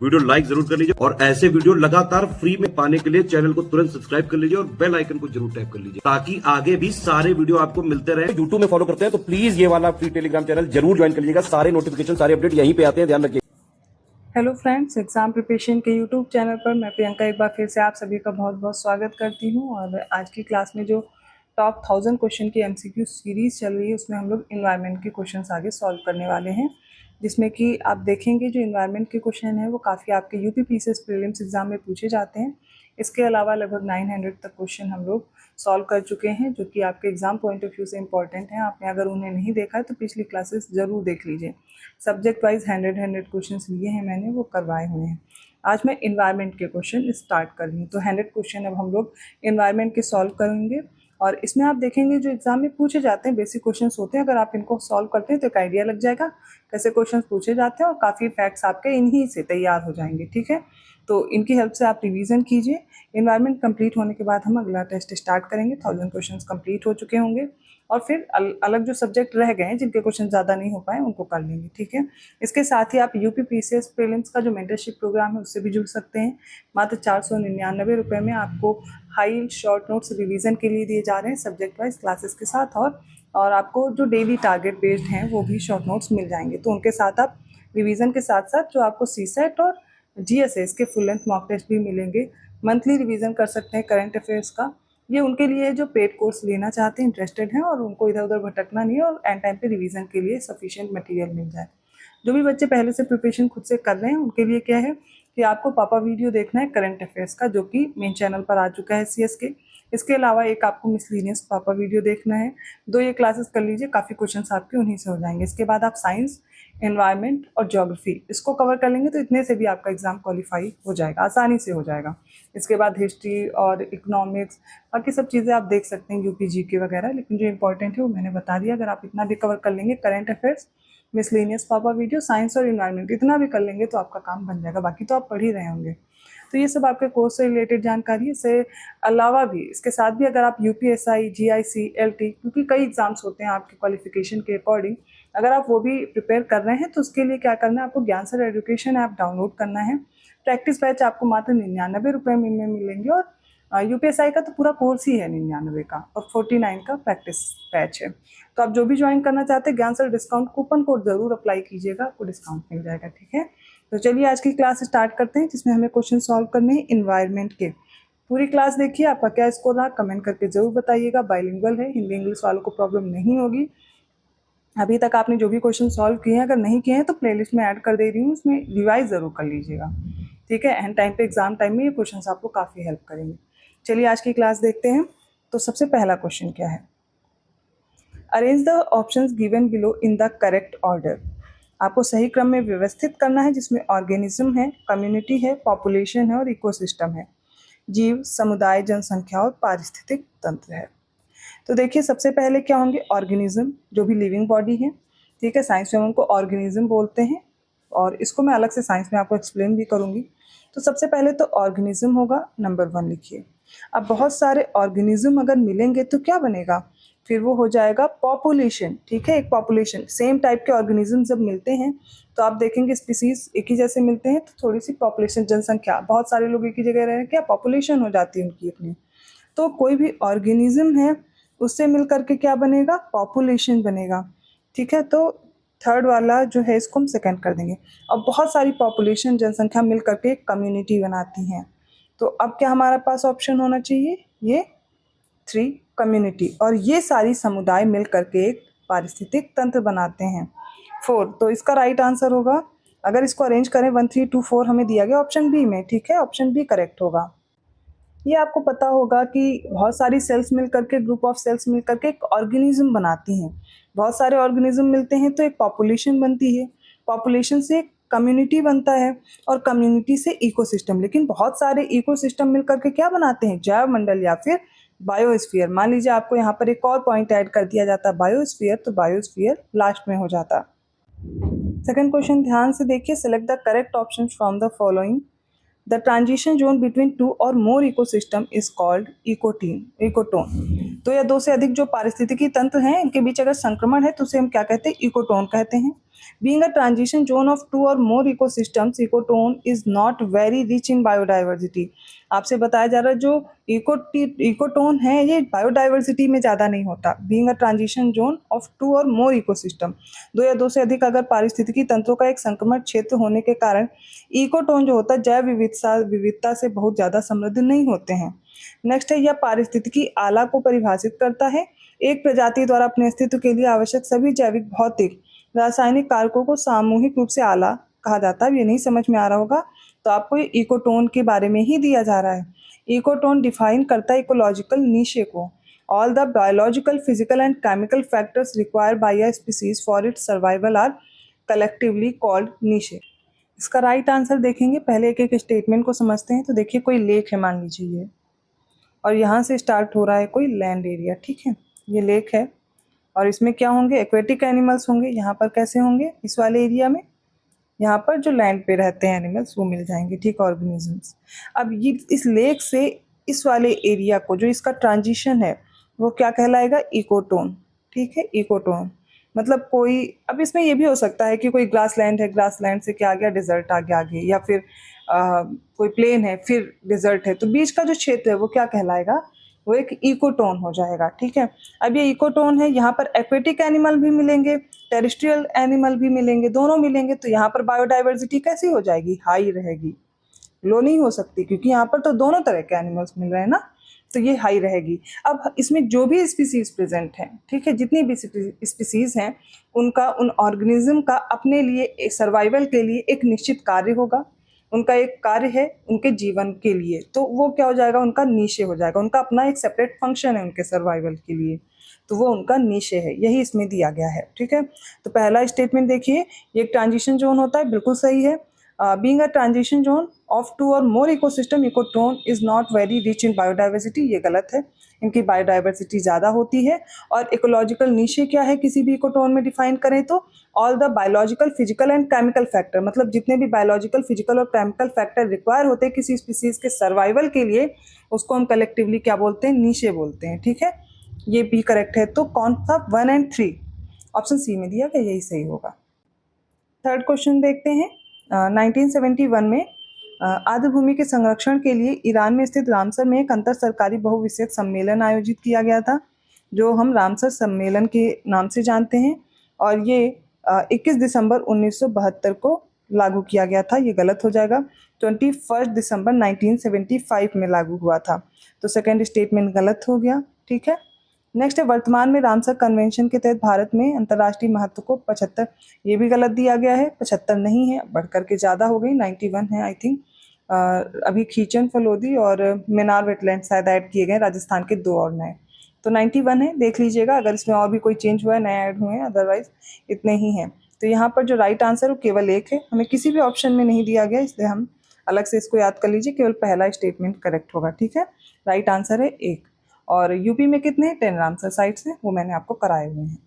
Video like जरूर कर लीजिए और ऐसे वीडियो लगातार फ्री में पाने के लिए चैनल को तुरंत सब्सक्राइब कर लीजिए और बेल आइकन को जरूर टैप कर लीजिए ताकि आगे भी सारे वीडियो आपको मिलते रहे। यूट्यूब में फॉलो करते हैं तो प्लीज ये वाला फ्री टेलीग्राम चैनल जरूर ज्वाइन कर लीजिएगा। सारे नोटिफिकेशन सारे अपडेट यहीं पे आते हैं, ध्यान रखिए। हेलो फ्रेंड्स, एग्जाम प्रिपरेशन के यूट्यूब चैनल पर मैं प्रियंका एक बार फिर से आप सभी का बहुत बहुत स्वागत करती हूं। और आज की क्लास में जो टॉप 1000 क्वेश्चन की एमसीक्यू सीरीज़ चल रही है उसमें हम लोग इन्वायरमेंट के क्वेश्चंस आगे सॉल्व करने वाले हैं, जिसमें कि आप देखेंगे जो इन्वायरमेंट के क्वेश्चन हैं वो काफ़ी आपके यूपी पीसीएस प्रीलिम्स एग्जाम में पूछे जाते हैं। इसके अलावा लगभग 900 तक क्वेश्चन हम लोग सॉल्व कर चुके हैं जो कि आपके एग्जाम पॉइंट ऑफ व्यू से इंपॉर्टेंट हैं। आपने अगर उन्हें नहीं देखा है तो पिछली क्लासेस ज़रूर देख लीजिए। सब्जेक्ट वाइज 100 क्वेश्चंस लिए हैं मैंने, वो करवाए हुए हैं। आज मैं इन्वायरमेंट के क्वेश्चन स्टार्ट कर रही हूँ। तो 100 क्वेश्चन अब हम लोग इन्वायरमेंट के सॉल्व करेंगे और इसमें आप देखेंगे जो एग्जाम में पूछे जाते हैं बेसिक क्वेश्चंस होते हैं। अगर आप इनको सॉल्व करते हैं तो एक आइडिया लग जाएगा कैसे क्वेश्चंस पूछे जाते हैं और काफ़ी फैक्ट्स आपके इन्हीं से तैयार हो जाएंगे। ठीक है, तो इनकी हेल्प से आप रिवीजन कीजिए। इन्वायरमेंट कंप्लीट होने के बाद हम अगला टेस्ट स्टार्ट करेंगे। 1000 क्वेश्चंस कंप्लीट हो चुके होंगे और फिर अलग जो सब्जेक्ट रह गए हैं जिनके क्वेश्चन ज़्यादा नहीं हो पाए उनको कर लेंगे। ठीक है, इसके साथ ही आप यूपी पीसीएस प्रीलिम्स का जो मेंटरशिप प्रोग्राम है उससे भी जुड़ सकते हैं। मात्र 499 रुपये में आपको हाई शॉर्ट नोट्स रिवीजन के लिए दिए जा रहे हैं सब्जेक्ट वाइज क्लासेस के साथ, और आपको जो डेली टारगेट बेस्ड हैं वो भी शॉर्ट नोट्स मिल जाएंगे। तो उनके साथ आप रिवीजन के साथ साथ जो आपको सीसेट और जीएसएस के फुल लेंथ मॉक टेस्ट भी मिलेंगे। मंथली रिवीजन कर सकते हैं करंट अफेयर्स का। ये उनके लिए है जो पेड कोर्स लेना चाहते हैं, इंटरेस्टेड हैं और उनको इधर उधर भटकना नहीं है और एंड टाइम पे रिवीजन के लिए सफिशिएंट मटेरियल मिल जाए। जो भी बच्चे पहले से प्रिपरेशन खुद से कर रहे हैं उनके लिए क्या है कि आपको पापा वीडियो देखना है करंट अफेयर्स का, जो कि मेन चैनल पर आ चुका है सीएस के। इसके अलावा एक आपको मिसलिनियस पापा वीडियो देखना है। 2 ये क्लासेस कर लीजिए, काफ़ी क्वेश्चंस आपके उन्हीं से हो जाएंगे। इसके बाद आप साइंस, एनवायरनमेंट और ज्योग्राफी इसको कवर कर लेंगे तो इतने से भी आपका एग्जाम क्वालिफाई हो जाएगा, आसानी से हो जाएगा। इसके बाद हिस्ट्री और इकोनॉमिक्स बाकी सब चीज़ें आप देख सकते हैं, यूपी जीके वगैरह, लेकिन जो इंपॉर्टेंट है वो मैंने बता दिया। अगर आप इतना भी कवर कर लेंगे, करंट अफेयर्स, मिसलिनियस पापा वीडियो, साइंस और इन्वायरमेंट इतना भी कर लेंगे तो आपका काम बन जाएगा। बाकी तो आप पढ़ ही रहे होंगे। तो ये सब आपके कोर्स से रिलेटेड जानकारी है। इससे अलावा भी इसके साथ भी अगर आप यूपीएसआई, जीआईसी, एलटी, क्योंकि कई एग्जाम्स होते हैं आपके क्वालिफिकेशन के अकॉर्डिंग, अगर आप वो भी प्रिपेयर कर रहे हैं तो उसके लिए क्या करना है, आपको ज्ञान सर एजुकेशन ऐप डाउनलोड करना है। प्रैक्टिस बैच आपको मात्र 99 रुपये में मिलेंगे और यूपीएसआई का तो पूरा कोर्स ही है 99 का और 49 का प्रैक्टिस बैच है। तो आप जो भी ज्वाइन करना चाहते हैं ज्ञान सर डिस्काउंट कूपन कोड ज़रूर अप्लाई कीजिएगा, आपको डिस्काउंट मिल जाएगा। ठीक है, तो चलिए आज की क्लास स्टार्ट करते हैं जिसमें हमें क्वेश्चन सॉल्व करने हैं इन्वायरमेंट के। पूरी क्लास देखिए, आपका क्या स्कोर रहा कमेंट करके ज़रूर बताइएगा। बाइलिंगुअल है, हिंदी इंग्लिश वालों को प्रॉब्लम नहीं होगी। अभी तक आपने जो भी क्वेश्चन सॉल्व किए हैं, अगर नहीं किए हैं तो प्लेलिस्ट में ऐड कर दे रही हूँ, उसमें रिवाइज ज़रूर कर लीजिएगा। ठीक है, एंड टाइम पे एग्जाम टाइम में ये क्वेश्चंस आपको काफ़ी हेल्प करेंगे। चलिए आज की क्लास देखते हैं। तो सबसे पहला क्वेश्चन क्या है, arrange the options given below in the correct order. आपको सही क्रम में व्यवस्थित करना है जिसमें ऑर्गेनिज्म है, कम्युनिटी है, पॉपुलेशन है और इकोसिस्टम है। जीव, समुदाय, जनसंख्या और पारिस्थितिक तंत्र है। तो देखिए सबसे पहले क्या होंगे, ऑर्गेनिज्म, जो भी लिविंग बॉडी है। ठीक है, साइंस में हम उनको ऑर्गेनिज्म बोलते हैं और इसको मैं अलग से साइंस में आपको एक्सप्लेन भी करूँगी। तो सबसे पहले तो ऑर्गेनिज्म होगा, नंबर 1 लिखिए। अब बहुत सारे ऑर्गेनिज्म अगर मिलेंगे तो क्या बनेगा, फिर वो हो जाएगा पॉपुलेशन। ठीक है, एक पॉपुलेशन, सेम टाइप के ऑर्गेनिज्म जब मिलते हैं तो आप देखेंगे स्पीसीज एक ही जैसे मिलते हैं तो थोड़ी सी पॉपुलेशन, जनसंख्या, बहुत सारे लोग एक ही जगह रह रहे हैं, क्या पॉपुलेशन हो जाती है उनकी अपनी। तो कोई भी ऑर्गेनिज्म है उससे मिल करके क्या बनेगा, पॉपुलेशन बनेगा। ठीक है, तो थर्ड वाला जो है इसको हम सेकंड कर देंगे। और बहुत सारी पॉपुलेशन, जनसंख्या मिल करके एक कम्युनिटी बनाती हैं। तो अब क्या हमारे पास ऑप्शन होना चाहिए, ये 3 कम्युनिटी, और ये सारी समुदाय मिल करके एक पारिस्थितिक तंत्र बनाते हैं 4। तो इसका राइट आंसर होगा, अगर इसको अरेंज करें 1 3 2 4 हमें दिया गया ऑप्शन बी में। ठीक है, ऑप्शन बी करेक्ट होगा। ये आपको पता होगा कि बहुत सारी सेल्स मिल करके, ग्रुप ऑफ सेल्स मिल करके एक ऑर्गेनिज्म बनाती हैं। बहुत सारे ऑर्गेनिज्म मिलते हैं तो एक पॉपुलेशन बनती है, पॉपुलेशन से एक कम्युनिटी बनता है और कम्युनिटी से इकोसिस्टम। लेकिन बहुत सारे इकोसिस्टम मिल करके क्या बनाते हैं, जैव मंडल या फिर बायोस्फीयर। मान लीजिए आपको यहाँ पर एक और पॉइंट ऐड कर दिया जाता बायोस्फीयर, तो बायोस्फीयर लास्ट में हो जाता। सेकंड क्वेश्चन ध्यान से देखिए, select the correct option from the following. The transition zone between 2 और more ecosystem is called ecotone. तो या 2 से अधिक जो पारिस्थितिकी तंत्र हैं इनके बीच अगर संक्रमण है तो उसे हम क्या कहते हैं, इकोटोन कहते हैं। Being a transition zone of two or more ecosystems, ecotone is not very rich in biodiversity. आपसे बताया जा रहा है जो इकोटोन है ये बायोडाइवर्सिटी में ज़्यादा नहीं होता। Being a transition zone of two or more ecosystem, दो या दो से अधिक अगर पारिस्थितिकी तंत्रों का एक संक्रमण क्षेत्र होने के कारण इकोटोन जो होता है जैव विविधता से बहुत ज़्यादा समृद्ध नहीं होते हैं। नेक्स्ट है, यह पारिस्थितिकी आला को परिभाषित करता है। एक प्रजाति द्वारा अपने अस्तित्व के लिए आवश्यक सभी जैविक, भौतिक, रासायनिक कारकों को सामूहिक रूप से आला कहा जाता है। ये नहीं समझ में आ रहा होगा तो आपको ये इकोटोन के बारे में ही दिया जा रहा है। इकोटोन डिफाइन करता है इकोलॉजिकल नीशे को। All the biological, physical and chemical factors required by a species for its survival are collectively called niche. इसका राइट आंसर देखेंगे, पहले एक एक स्टेटमेंट को समझते हैं। तो देखिए कोई लेक है मान लीजिए ये, और यहाँ से स्टार्ट हो रहा है कोई लैंड एरिया, ठीक है, ये लेक है और इसमें क्या होंगे, एक्वेटिक एनिमल्स होंगे। यहाँ पर कैसे होंगे, इस वाले एरिया में, यहाँ पर जो लैंड पे रहते हैं एनिमल्स वो मिल जाएंगे, ठीक, ऑर्गेनिजम्स। अब ये इस लेक से इस वाले एरिया को जो इसका ट्रांजिशन है वो क्या कहलाएगा, इकोटोन, ठीक है, इकोटोन। मतलब कोई, अब इसमें ये भी हो सकता है कि कोई ग्रास लैंड है, ग्रास लैंड से क्या आ गया, डिजर्ट आ गया आगे, या फिर कोई प्लेन है फिर डिजर्ट है, तो बीच का जो क्षेत्र है वो क्या कहलाएगा, वो एक इकोटोन हो जाएगा, ठीक है। अब ये इकोटोन है, यहाँ पर एक्वेटिक एनिमल भी मिलेंगे, टेरेस्ट्रियल एनिमल भी मिलेंगे, दोनों मिलेंगे, तो यहाँ पर बायोडाइवर्सिटी कैसी हो जाएगी, हाई रहेगी, लो नहीं हो सकती, क्योंकि यहाँ पर तो दोनों तरह के एनिमल्स मिल रहे हैं ना, तो ये हाई रहेगी। अब इसमें जो भी स्पीसीज प्रेजेंट हैं, ठीक है, जितनी भी स्पीसीज हैं उनका, उन ऑर्गेनिज्म का अपने लिए सर्वाइवल के लिए एक निश्चित कार्य होगा, उनका एक कार्य है उनके जीवन के लिए, तो वो क्या हो जाएगा, उनका नीशे हो जाएगा, उनका अपना एक सेपरेट फंक्शन है उनके सर्वाइवल के लिए, तो वो उनका नीशे है, यही इसमें दिया गया है, ठीक है। तो पहला स्टेटमेंट देखिए, ये एक ट्रांजिशन जोन होता है, बिल्कुल सही है। Being a transition zone of two or more ecosystem, ecotone is not very rich in biodiversity, ये गलत है, इनकी बायोडाइवर्सिटी ज़्यादा होती है। और इकोलॉजिकल नीशे क्या है किसी भी इकोटोन में डिफाइन करें तो, all the biological, physical and chemical factor, मतलब जितने भी बायोलॉजिकल, फिजिकल और केमिकल फैक्टर रिक्वायर होते हैं किसी स्पीसीज के सर्वाइवल के लिए, उसको हम कलेक्टिवली क्या बोलते हैं, नीशे बोलते हैं, ठीक है। ये भी करेक्ट है। तो कौन सा 1 और 3 ऑप्शन सी में दिया गया, यही सही होगा। थर्ड क्वेश्चन देखते हैं। 1971 में आर्द्र भूमि के संरक्षण के लिए ईरान में स्थित रामसर में एक अंतर सरकारी बहुविषयक सम्मेलन आयोजित किया गया था, जो हम रामसर सम्मेलन के नाम से जानते हैं, और ये 21 दिसंबर 1972 को लागू किया गया था। ये गलत हो जाएगा, 21 दिसंबर 1975 में लागू हुआ था, तो सेकेंड स्टेटमेंट गलत हो गया, ठीक है। नेक्स्ट है, वर्तमान में रामसर कन्वेंशन के तहत भारत में अंतर्राष्ट्रीय महत्व को 75, ये भी गलत दिया गया है, 75 नहीं है, बढ़कर के ज़्यादा हो गई, 91 है आई थिंक। अभी खींचन, फलोदी और मेनार वेटलैंड शायद ऐड किए गए राजस्थान के, 2 और नए, तो 91 है, देख लीजिएगा अगर इसमें और भी कोई चेंज हुआ है, नए ऐड हुए हैं, अदरवाइज इतने ही हैं। तो यहाँ पर जो राइट आंसर है वो केवल एक है, हमें किसी भी ऑप्शन में नहीं दिया गया, इसलिए हम अलग से इसको याद कर लीजिए, केवल पहला स्टेटमेंट करेक्ट होगा, ठीक है। राइट आंसर है 1। और यूपी में कितने, 10 रामसर साइट्स हैं, वो मैंने आपको कराए हुए हैं।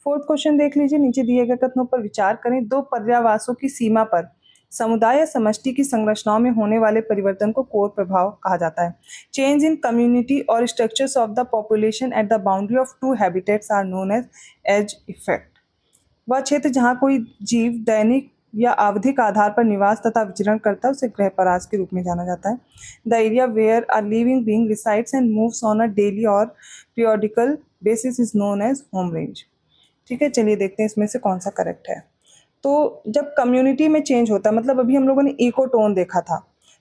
फोर्थ क्वेश्चन देख लीजिए, नीचे दिए गए कथनों पर विचार करें। 2 पर्यावासों की सीमा पर समुदाय या समष्टि की संरचनाओं में होने वाले परिवर्तन को कोर प्रभाव कहा जाता है। चेंज इन कम्युनिटी और structures of the population at the boundary of 2 habitats are known as effect. वह क्षेत्र जहाँ कोई जीव दैनिक या आवधिक आधार पर निवास तथा विचरण करता है उसे गृहपरास के रूप में जाना जाता है। The area where a living being resides and moves on a daily or periodical basis is known as home range, ठीक है। चलिए देखते हैं इसमें से कौन सा करेक्ट है। तो जब कम्युनिटी में चेंज होता है, मतलब अभी हम लोगों ने इकोटोन देखा था,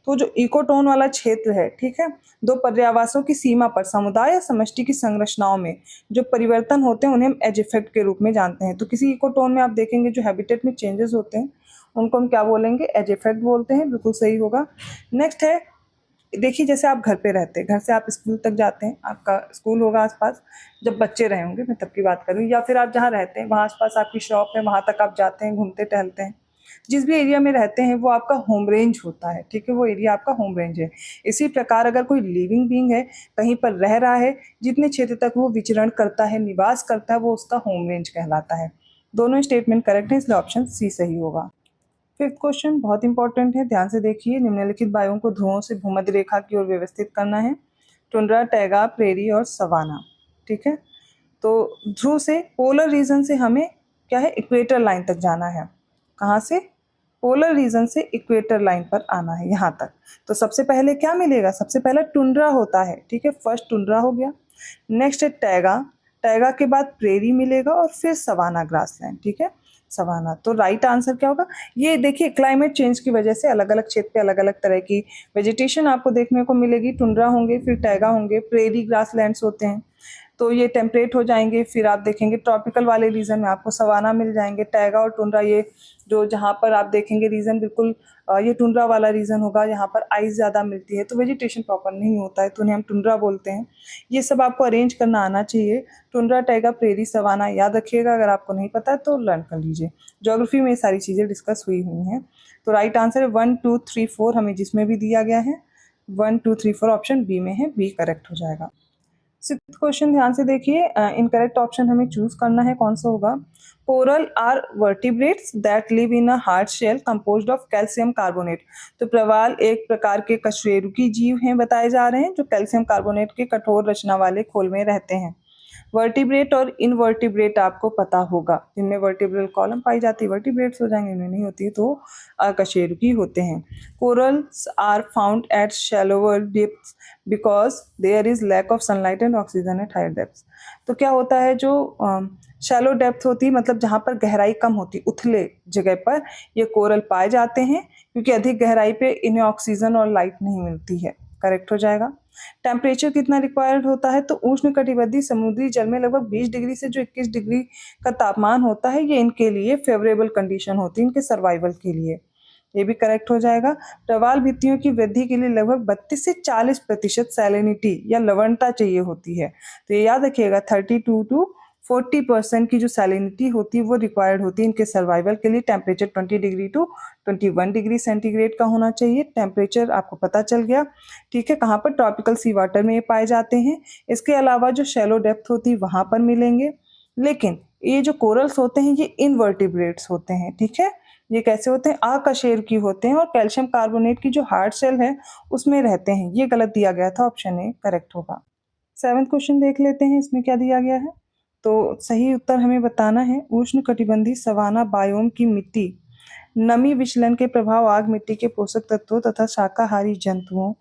तो जो इकोटोन वाला क्षेत्र है, ठीक है, 2 पर्यावासों की सीमा पर समुदाय या समष्टि की संरचनाओं में जो परिवर्तन होते हैं उन्हें हम एज इफेक्ट के रूप में जानते हैं। तो किसी इकोटोन में आप देखेंगे जो हैबिटेट में चेंजेस होते हैं उनको हम क्या बोलेंगे, एज इफेक्ट बोलते हैं, बिल्कुल सही होगा। नेक्स्ट है, देखिए जैसे आप घर पे रहते हैं, घर से आप स्कूल तक जाते हैं, आपका स्कूल होगा आसपास, जब बच्चे रहे होंगे, मैं तब की बात करूँ, या फिर आप जहाँ रहते हैं वहाँ आसपास आपकी शॉप है, वहाँ तक आप जाते हैं, घूमते टहलते हैं, जिस भी एरिया में रहते हैं वो आपका होम रेंज होता है, ठीक है, वो एरिया आपका होम रेंज है। इसी प्रकार अगर कोई लिविंग बीइंग है, कहीं पर रह रहा है, जितने क्षेत्र तक वो विचरण करता है, निवास करता है, वो उसका होम रेंज कहलाता है। दोनों स्टेटमेंट करेक्ट है, इसलिए ऑप्शन सी सही होगा। फिफ्थ क्वेश्चन बहुत इंपॉर्टेंट है, ध्यान से देखिए। निम्नलिखित वायुओं को ध्रुवों से भूमध्य रेखा की ओर व्यवस्थित करना है। टुंड्रा, टैगा, प्रेरी और सवाना, ठीक है। तो ध्रुव से, पोलर रीजन से हमें क्या है, इक्वेटर लाइन तक जाना है। कहाँ से, पोलर रीजन से इक्वेटर लाइन पर आना है यहाँ तक। तो सबसे पहले क्या मिलेगा, सबसे पहले टुंड्रा होता है, ठीक है, फर्स्ट टुंड्रा हो गया। नेक्स्ट है टैगा, टैगा के बाद प्रेरी मिलेगा और फिर सवाना ग्रासलैंड, ठीक है, सवाना। तो राइट आंसर क्या होगा, ये देखिए क्लाइमेट चेंज की वजह से अलग अलग क्षेत्र पे अलग अलग तरह की वेजिटेशन आपको देखने को मिलेगी। टुंड्रा होंगे, फिर टैगा होंगे, प्रेरी ग्रासलैंड्स होते हैं, तो ये टेम्परेट हो जाएंगे। फिर आप देखेंगे ट्रॉपिकल वाले रीजन में आपको सवाना मिल जाएंगे। टैगा और टुंड्रा, ये जो जहाँ पर आप देखेंगे रीजन बिल्कुल ये टुंड्रा वाला रीजन होगा, यहाँ पर आइस ज़्यादा मिलती है तो वेजिटेशन प्रॉपर नहीं होता है, तो उन्हें हम टुंड्रा बोलते हैं। ये सब आपको अरेंज करना आना चाहिए, टुंड्रा, टैगा, प्रेरी, सवाना याद रखिएगा। अगर आपको नहीं पता है तो लर्न कर लीजिए, ज्योग्राफी में ये सारी चीज़ें डिस्कस हुई हैं। तो राइट आंसर है 1 2 3 4, हमें जिसमें भी दिया गया है 1 2 3 4 ऑप्शन बी में है, बी करेक्ट हो जाएगा। सिक्स्थ क्वेश्चन ध्यान से देखिए, इनकरेक्ट ऑप्शन हमें चूज करना है, कौन सा होगा। Coral are vertebrates that live in a hard shell composed of calcium carbonate. तो प्रवाल एक प्रकार के कशेरुकी जीव हैं बताए जा रहे हैं, जो कैल्शियम कार्बोनेट के कठोर रचना वाले खोल में रहते हैं। वर्टिब्रेट और इनवर्टिब्रेट आपको पता होगा, जिनमें वर्टिब्रल कॉलम पाई जाती है वर्टिब्रेट्स हो जाएंगे, इनमें नहीं होती तो अकशेरुकी होते हैं। Corals are found at shallower depths because there is lack of sunlight and oxygen at higher depths. तो क्या होता है, जो शैलो डेप्थ होती है, मतलब जहाँ पर गहराई कम होती, उथले जगह पर ये कोरल पाए जाते हैं, क्योंकि अधिक गहराई पे इन्हें ऑक्सीजन और लाइट नहीं मिलती है। करेक्ट हो जाएगा। टेम्परेचर कितना रिक्वायर्ड होता है, तो उष्णकटिबंधीय समुद्री जल में लगभग 20 डिग्री से जो 21 डिग्री का तापमान होता है, ये इनके लिए फेवरेबल कंडीशन होती है, इनके सर्वाइवल के लिए। ये भी करेक्ट हो जाएगा। प्रवाल भित्तियों की वृद्धि के लिए लगभग 32 से 40% सैलिनिटी या लवणता चाहिए होती है। तो ये याद रखिएगा, 32 to 40% की जो सैलिनिटी होती है वो रिक्वायर्ड होती है इनके सर्वाइवल के लिए। Temperature 20 degree to 21 degree centigrade का होना चाहिए। टेम्परेचर आपको पता चल गया, ठीक है, कहाँ पर, ट्रॉपिकल सी वाटर में ये पाए जाते हैं। इसके अलावा जो शैलो डेप्थ होती है वहाँ पर मिलेंगे। लेकिन ये जो कोरल्स होते हैं ये इनवर्टिब्रेट्स होते हैं, ठीक है, ये कैसे होते हैं, अकशेरुकी होते हैं और कैल्शियम कार्बोनेट की जो हार्ड शेल है उसमें रहते हैं। ये गलत दिया गया था, ऑप्शन ए करेक्ट होगा। 7वां क्वेश्चन देख लेते हैं, इसमें क्या दिया गया है। तो सही उत्तर हमें बताना है। उष्णकटिबंधीय सवाना बायोम की मिट्टी नमी विचलन के प्रभाव, आग, मिट्टी के पोषक तत्वों तथा शाकाहारी जंतुओं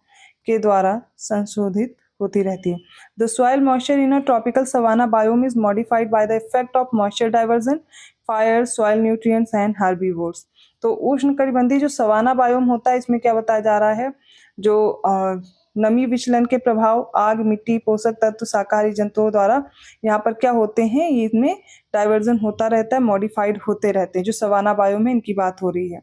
के द्वारा संशोधित होती रहती है। The soil moisture in a tropical savanna biome is modified by the effect of moisture diversion, fire, soil nutrients and herbivores. तो उष्णकटिबंधीय जो सवाना बायोम होता है, इसमें क्या बताया जा रहा है, जो नमी विचलन के प्रभाव, आग, मिट्टी, पोषक तत्व, शाकाहारी जंतुओं द्वारा यहाँ पर क्या होते हैं, इनमें डाइवर्जन होता रहता है, मॉडिफाइड होते रहते हैं। जो सवाना बायोम है इनकी बात हो रही है।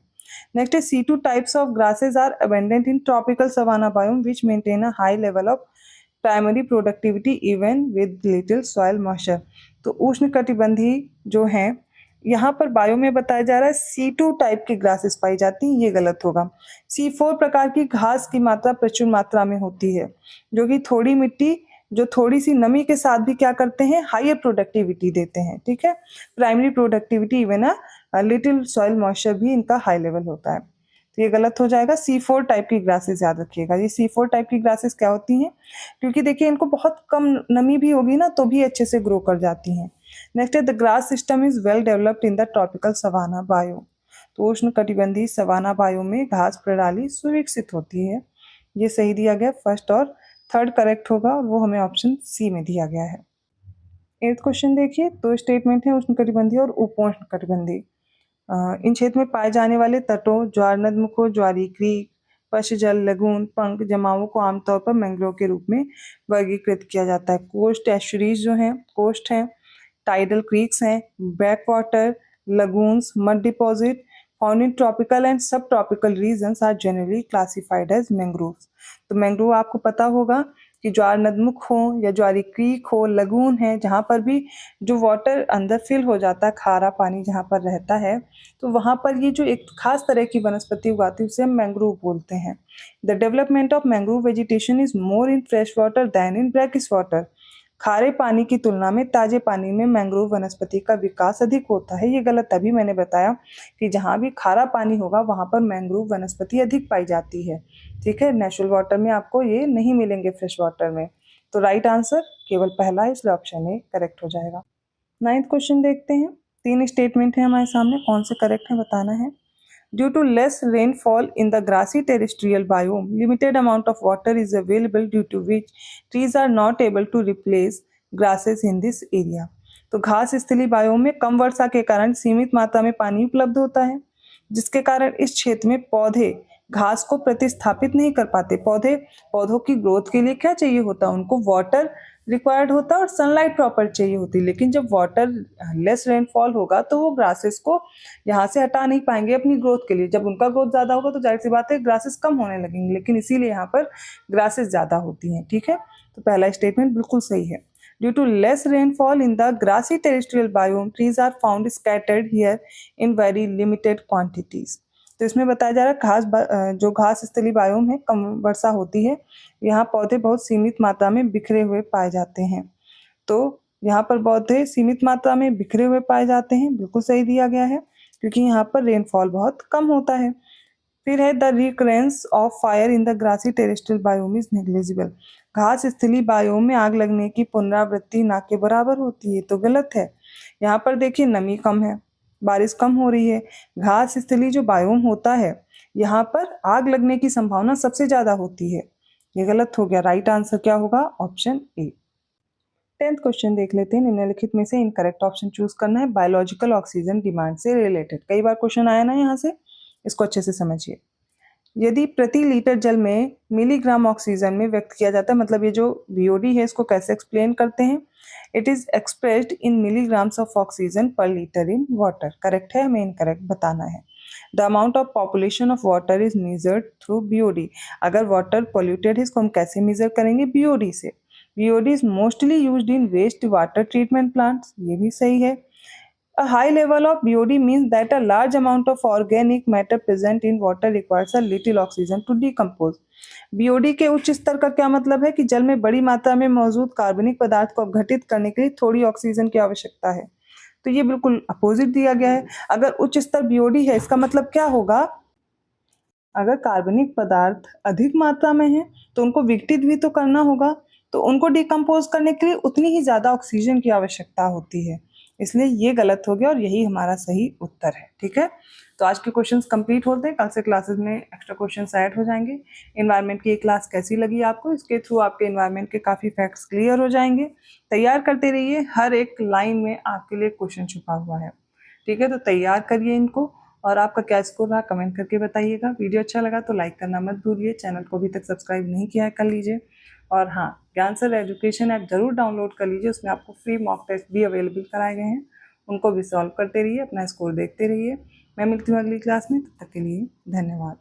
नेक्स्ट है C2 types of grasses are abundant in tropical savanna biome which maintain a high level of primary productivity even with little soil moisture. तो उष्णकटिबंधीय जो हैं यहाँ पर बायो में बताया जा रहा है C2 टाइप की ग्रासेस पाई जाती हैं, ये गलत होगा। C4 प्रकार की घास की मात्रा प्रचुर मात्रा में होती है, जो कि थोड़ी मिट्टी, जो थोड़ी सी नमी के साथ भी क्या करते हैं, हायर प्रोडक्टिविटी देते हैं, ठीक है, primary productivity even a little soil moisture भी इनका हाई लेवल होता है। तो ये गलत हो जाएगा। C4 टाइप की ग्रासेस याद रखिएगा। ये C4 टाइप की ग्रासेस क्या होती हैं, क्योंकि देखिए इनको बहुत कम नमी भी होगी ना तो भी अच्छे से ग्रो कर जाती हैं। नेक्स्ट है the grass system is well developed in the tropical savanna bio. तो उष्णकटिबंधीय सवाना बायो में घास प्रणाली सुविकसित होती है। ये सही दिया गया, फर्स्ट और थर्ड करेक्ट होगा और वो हमें ऑप्शन सी में दिया गया है। 8th क्वेश्चन देखिए, दो स्टेटमेंट है उष्णकटिबंधीय और उपोष्णकटिबंधीय। इन क्षेत्र में पाए जाने वाले तटों, ज्वार नदमुखों, ज्वारी क्रीक, पशजल, लगून, पंख जमावों को आमतौर पर मैंग्रोव के रूप में वर्गीकृत किया जाता है। कोस्ट एस्चुरीज जो हैं, कोस्ट हैं, टाइडल क्रीक्स हैं, back water, lagoons, mud deposit found in tropical and sub tropical regions are generally classified as mangroves. तो मैंग्रोव आपको पता होगा कि ज्वार नदमुख हो या ज्वारी क्रीक हो, लगून है, जहाँ पर भी जो वाटर अंदर फिल हो जाता है, खारा पानी जहाँ पर रहता है, तो वहाँ पर ये जो एक खास तरह की वनस्पति उगाती है उसे हम मैंग्रोव बोलते हैं। The development of mangrove vegetation is more in fresh water than in brackish water. खारे पानी की तुलना में ताजे पानी में मैंग्रोव वनस्पति का विकास अधिक होता है। ये गलत तभी मैंने बताया कि जहाँ भी खारा पानी होगा वहाँ पर मैंग्रोव वनस्पति अधिक पाई जाती है, ठीक है, नेचुरल वाटर में आपको ये नहीं मिलेंगे, फ्रेश वाटर में। तो राइट आंसर केवल पहला है, इसलिए ऑप्शन ए करेक्ट हो जाएगा। 9th क्वेश्चन देखते हैं। 3 स्टेटमेंट है हमारे सामने, कौन से करेक्ट है बताना है। Due to less rainfall in the grassy terrestrial biome, limited amount of water is available due to which trees are not able to replace grasses in this area. तो घास स्थली बायोम में कम वर्षा के कारण सीमित मात्रा में पानी उपलब्ध होता है, जिसके कारण इस क्षेत्र में पौधे घास को प्रतिस्थापित नहीं कर पाते। पौधों की ग्रोथ के लिए क्या चाहिए होता है, उनको वाटर रिक्वायर्ड होता है और सनलाइट प्रॉपर चाहिए होती है। लेकिन जब वाटर लेस रेनफॉल होगा तो वो ग्रासेस को यहाँ से हटा नहीं पाएंगे अपनी ग्रोथ के लिए। जब उनका ग्रोथ ज़्यादा होगा तो जाहिर सी बात है ग्रासेस कम होने लगेंगे, लेकिन इसीलिए यहाँ पर ग्रासेस ज़्यादा होती हैं। ठीक है, तो पहला स्टेटमेंट बिल्कुल सही है। Due to less rainfall in the grassy terrestrial biome, trees are found scattered here in very limited quantities. तो इसमें बताया जा रहा है जो घास स्थली बायोम है, कम वर्षा होती है, यहाँ पौधे बहुत सीमित मात्रा में बिखरे हुए पाए जाते हैं। तो यहाँ पर पौधे सीमित मात्रा में बिखरे हुए पाए जाते हैं, बिल्कुल सही दिया गया है, क्योंकि यहाँ पर रेनफॉल बहुत कम होता है। फिर है the recurrence of fire in the grassy terrestrial biome is negligible. घास स्थली बायोम में आग लगने की पुनरावृत्ति ना के बराबर होती है, तो गलत है। यहाँ पर देखिए नमी कम है, बारिश कम हो रही है। घास स्थली जो बायोम होता है, यहाँ पर आग लगने की संभावना सबसे ज्यादा होती है, ये गलत हो गया। राइट आंसर क्या होगा, ऑप्शन ए। 10th क्वेश्चन देख लेते हैं। निम्नलिखित में से इनकरेक्ट ऑप्शन चूज करना है। बायोलॉजिकल ऑक्सीजन डिमांड से रिलेटेड, कई बार क्वेश्चन आया ना यहाँ से, इसको अच्छे से समझिए। यदि प्रति लीटर जल में मिलीग्राम ऑक्सीजन में व्यक्त किया जाता है, मतलब ये जो बीओडी है इसको कैसे एक्सप्लेन करते हैं, it is expressed in milligrams of oxygen per litre in water. Correct है, हमें इनकरेक्ट बताना है। The amount of population of water is measured through BOD. अगर वाटर पोल्यूटेड है इसको हम कैसे मेजर करेंगे, बीओडी से। BOD is mostly used in waste water treatment plants, ये भी सही है। A high level of BOD means that a large amount of organic matter present in water requires a little oxygen to decompose. BOD के उच्च स्तर का क्या मतलब है कि जल में बड़ी मात्रा में मौजूद कार्बनिक पदार्थ को अपघटित करने के लिए थोड़ी ऑक्सीजन की आवश्यकता है। तो ये बिल्कुल अपोजिट दिया गया है। अगर उच्च स्तर BOD है इसका मतलब क्या होगा, अगर कार्बनिक पदार्थ अधिक मात्रा में है तो उनको विघटित भी तो करना होगा, तो उनको डिकम्पोज करने के लिए उतनी ही ज्यादा ऑक्सीजन की आवश्यकता होती है, इसलिए ये गलत हो गया और यही हमारा सही उत्तर है। ठीक है, तो आज के क्वेश्चंस कंप्लीट होते हैं, कल से क्लासेस में एक्स्ट्रा क्वेश्चंस ऐड हो जाएंगे। एनवायरनमेंट की क्लास कैसी लगी आपको, इसके थ्रू आपके एनवायरनमेंट के काफ़ी फैक्ट्स क्लियर हो जाएंगे। तैयार करते रहिए, हर एक लाइन में आपके लिए क्वेश्चन छुपा हुआ है। ठीक है, तो तैयार करिए इनको, और आपका क्या स्कोर रहा कमेंट करके बताइएगा। वीडियो अच्छा लगा तो लाइक करना मत भूलिए, चैनल को अभी तक सब्सक्राइब नहीं किया है कर लीजिए, और हाँ, ज्ञानसर एजुकेशन ऐप जरूर डाउनलोड कर लीजिए, उसमें आपको फ्री मॉक टेस्ट भी अवेलेबल कराए गए हैं, उनको भी सॉल्व करते रहिए, अपना स्कोर देखते रहिए। मैं मिलती हूँ अगली क्लास में, तब तक के लिए धन्यवाद।